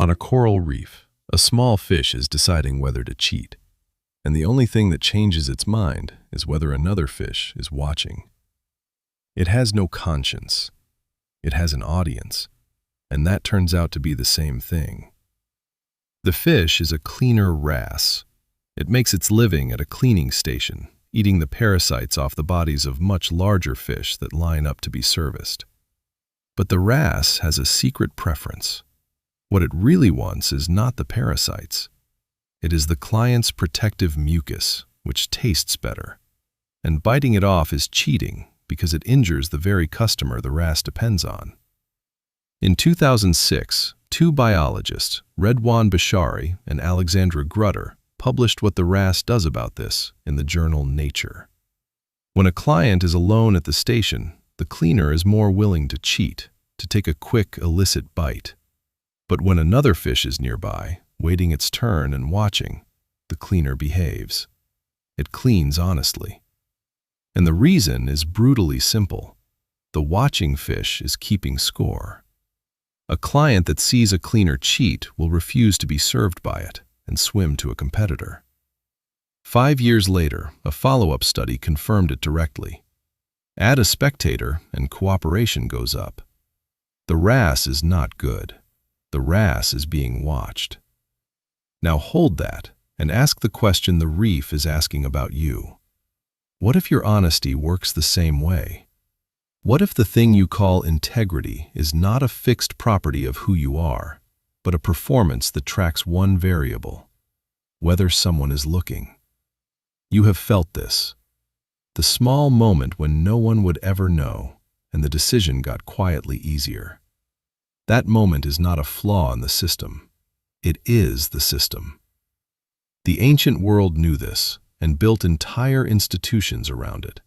On a coral reef, a small fish is deciding whether to cheat, and the only thing that changes its mind is whether another fish is watching. It has no conscience. It has an audience, and that turns out to be the same thing. The fish is a cleaner wrasse. It makes its living at a cleaning station, eating the parasites off the bodies of much larger fish that line up to be serviced. But the wrasse has a secret preference. What it really wants is not the parasites. It is the client's protective mucus, which tastes better. And biting it off is cheating because it injures the very customer the wrasse depends on. In 2006, two biologists, Redouan Bshary and Alexandra Grutter, published what the wrasse does about this in the journal Nature. When a client is alone at the station, the cleaner is more willing to cheat, to take a quick, illicit bite. But when another fish is nearby, waiting its turn and watching, the cleaner behaves. It cleans honestly. And the reason is brutally simple. The watching fish is keeping score. A client that sees a cleaner cheat will refuse to be served by it and swim to a competitor. 5 years later, a follow-up study confirmed it directly. Add a spectator and cooperation goes up. The wrasse is not good. The wrasse is being watched. Now hold that and ask the question the reef is asking about you. What if your honesty works the same way? What if the thing you call integrity is not a fixed property of who you are, but a performance that tracks one variable: whether someone is looking? You have felt this. The small moment when no one would ever know, and the decision got quietly easier. That moment is not a flaw in the system. It is the system. The ancient world knew this and built entire institutions around it.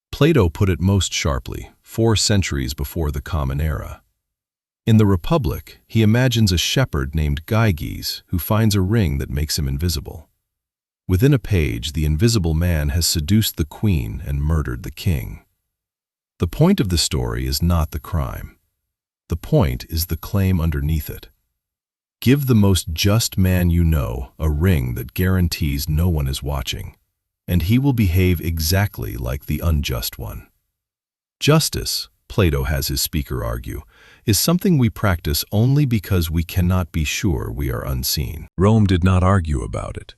Plato put it most sharply, 4 centuries before the Common Era. In the Republic, he imagines a shepherd named Gyges who finds a ring that makes him invisible. Within a page, the invisible man has seduced the queen and murdered the king. The point of the story is not the crime. The point is the claim underneath it. Give the most just man you know a ring that guarantees no one is watching, and he will behave exactly like the unjust one. Justice, Plato has his speaker argue, is something we practice only because we cannot be sure we are unseen. Rome did not argue about it.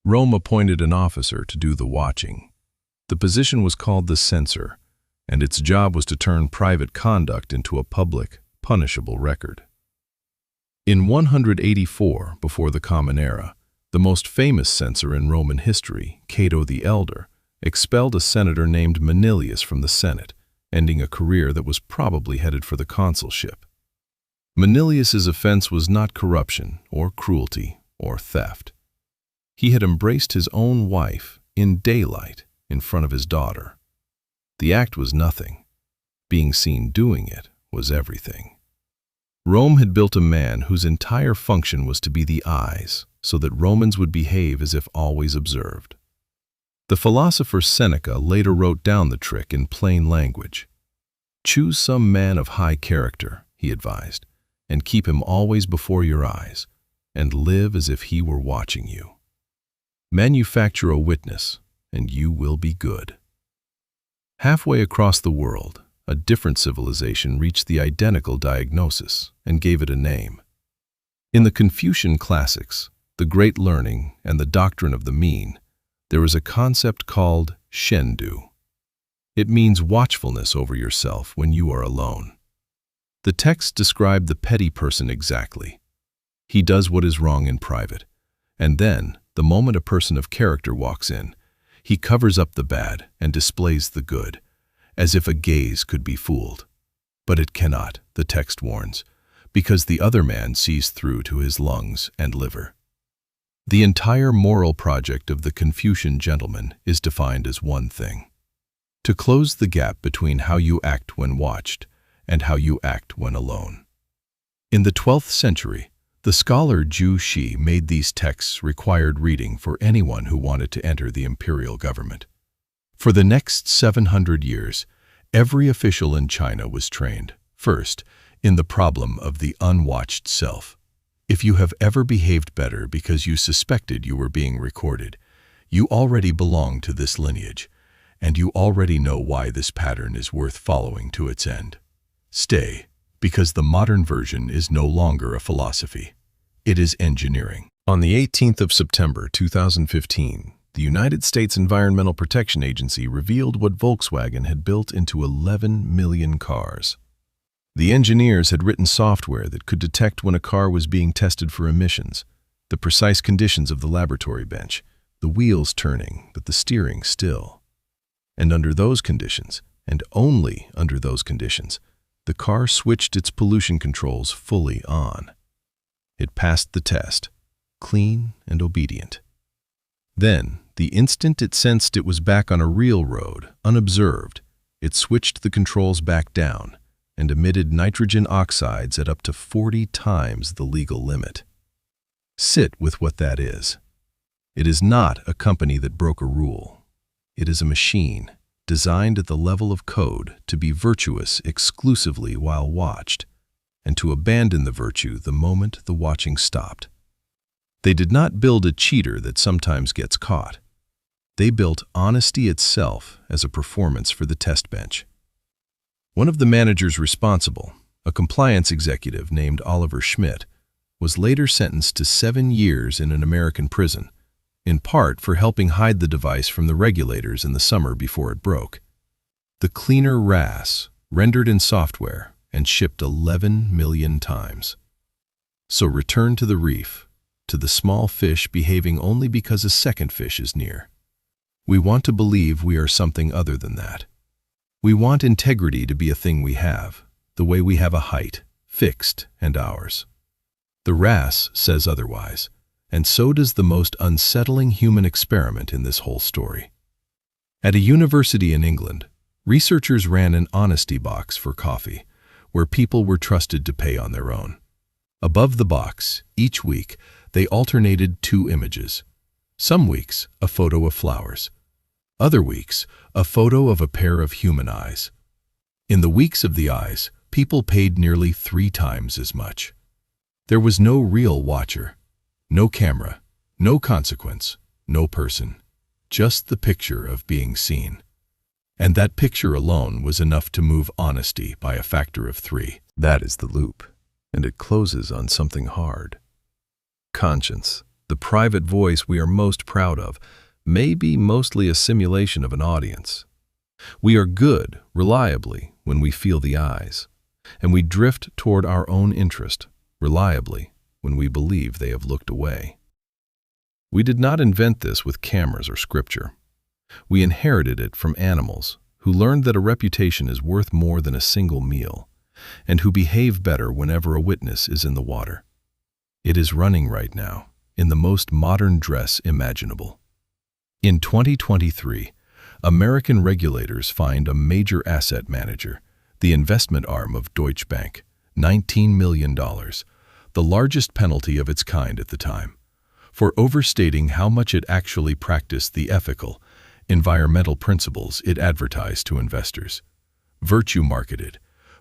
Rome appointed an officer to do the watching. The position was called the Censor, and its job was to turn private conduct into a public, punishable record. In 184 before the Common Era, the most famous censor in Roman history, Cato the Elder, expelled a senator named Manilius from the Senate, ending a career that was probably headed for the consulship. Manilius's offense was not corruption or cruelty or theft. He had embraced his own wife in daylight in front of his daughter. The act was nothing. Being seen doing it was everything. Rome had built a man whose entire function was to be the eyes, so that Romans would behave as if always observed. The philosopher Seneca later wrote down the trick in plain language. Choose some man of high character, he advised, and keep him always before your eyes, and live as if he were watching you. Manufacture a witness, and you will be good. Halfway across the world, a different civilization reached the identical diagnosis and gave it a name. In the Confucian classics, The Great Learning and the Doctrine of the Mean, there is a concept called Shendu. It means watchfulness over yourself when you are alone. The text described the petty person exactly. He does what is wrong in private, and then, the moment a person of character walks in, he covers up the bad and displays the good, as if a gaze could be fooled. But it cannot, the text warns, because the other man sees through to his lungs and liver. The entire moral project of the Confucian gentleman is defined as one thing: to close the gap between how you act when watched and how you act when alone. In the 12th century, the scholar Zhu Xi made these texts required reading for anyone who wanted to enter the imperial government. For the next 700 years, every official in China was trained, first, in the problem of the unwatched self. If you have ever behaved better because you suspected you were being recorded, you already belong to this lineage, and you already know why this pattern is worth following to its end. Stay, because the modern version is no longer a philosophy. It is engineering. On the 18th of September 2015, the United States Environmental Protection Agency revealed what Volkswagen had built into 11 million cars. The engineers had written software that could detect when a car was being tested for emissions, the precise conditions of the laboratory bench, the wheels turning, but the steering still. And under those conditions, and only under those conditions, the car switched its pollution controls fully on. It passed the test, clean and obedient. Then, the instant it sensed it was back on a real road, unobserved, it switched the controls back down and emitted nitrogen oxides at up to 40 times the legal limit. Sit with what that is. It is not a company that broke a rule. It is a machine designed at the level of code to be virtuous exclusively while watched, and to abandon the virtue the moment the watching stopped. They did not build a cheater that sometimes gets caught. They built honesty itself as a performance for the test bench. One of the managers responsible, a compliance executive named Oliver Schmidt, was later sentenced to 7 years in an American prison, in part for helping hide the device from the regulators in the summer before it broke. The cleaner Wrasse, rendered in software and shipped 11 million times. So return to the reef, to the small fish behaving only because a second fish is near. We want to believe we are something other than that. We want integrity to be a thing we have, the way we have a height, fixed and ours. The Wrasse says otherwise, and so does the most unsettling human experiment in this whole story. At a university in England, researchers ran an honesty box for coffee, where people were trusted to pay on their own. Above the box, each week, they alternated 2 images. Some weeks, a photo of flowers. Other weeks, a photo of a pair of human eyes. In the weeks of the eyes, people paid nearly 3 times as much. There was no real watcher, no camera, no consequence, no person, just the picture of being seen. And that picture alone was enough to move honesty by a factor of 3. That is the loop, and it closes on something hard. Conscience, the private voice we are most proud of, may be mostly a simulation of an audience. We are good, reliably, when we feel the eyes, and we drift toward our own interest, reliably, when we believe they have looked away. We did not invent this with cameras or scripture. We inherited it from animals who learned that a reputation is worth more than a single meal, and who behave better whenever a witness is in the water. It is running right now, in the most modern dress imaginable. In 2023, American regulators fined a major asset manager, the investment arm of Deutsche Bank, $19 million, the largest penalty of its kind at the time, for overstating how much it actually practiced the ethical, environmental principles it advertised to investors. Virtue marketed,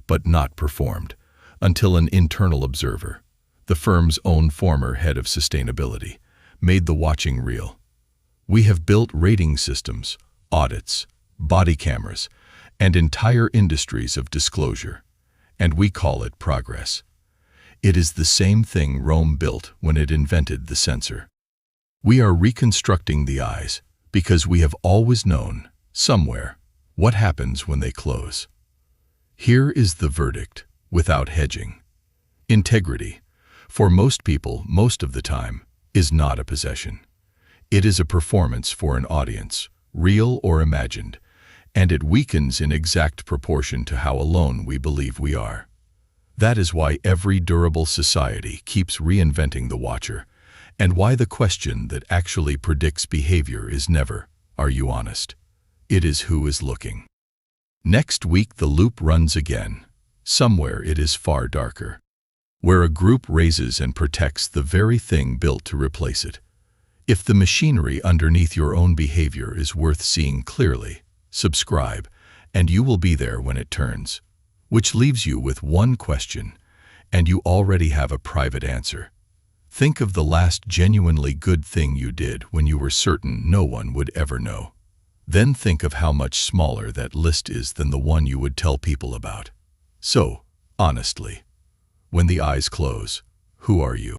but not performed, until an internal observer, the firm's own former head of sustainability, made the watching real. We have built rating systems, audits, body cameras, and entire industries of disclosure, and we call it progress. It is the same thing Rome built when it invented the censor. We are reconstructing the eyes because we have always known, somewhere, what happens when they close. Here is the verdict, without hedging. Integrity, for most people, most of the time, is not a possession. It is a performance for an audience, real or imagined, and it weakens in exact proportion to how alone we believe we are. That is why every durable society keeps reinventing the watcher, and why the question that actually predicts behavior is never, "Are you honest?" It is, "Who is looking?" Next week the loop runs again. Somewhere it is far darker, where a group raises and protects the very thing built to replace it. If the machinery underneath your own behavior is worth seeing clearly, subscribe, and you will be there when it turns. Which leaves you with one question, and you already have a private answer. Think of the last genuinely good thing you did when you were certain no one would ever know. Then think of how much smaller that list is than the one you would tell people about. So, honestly, when the eyes close, who are you?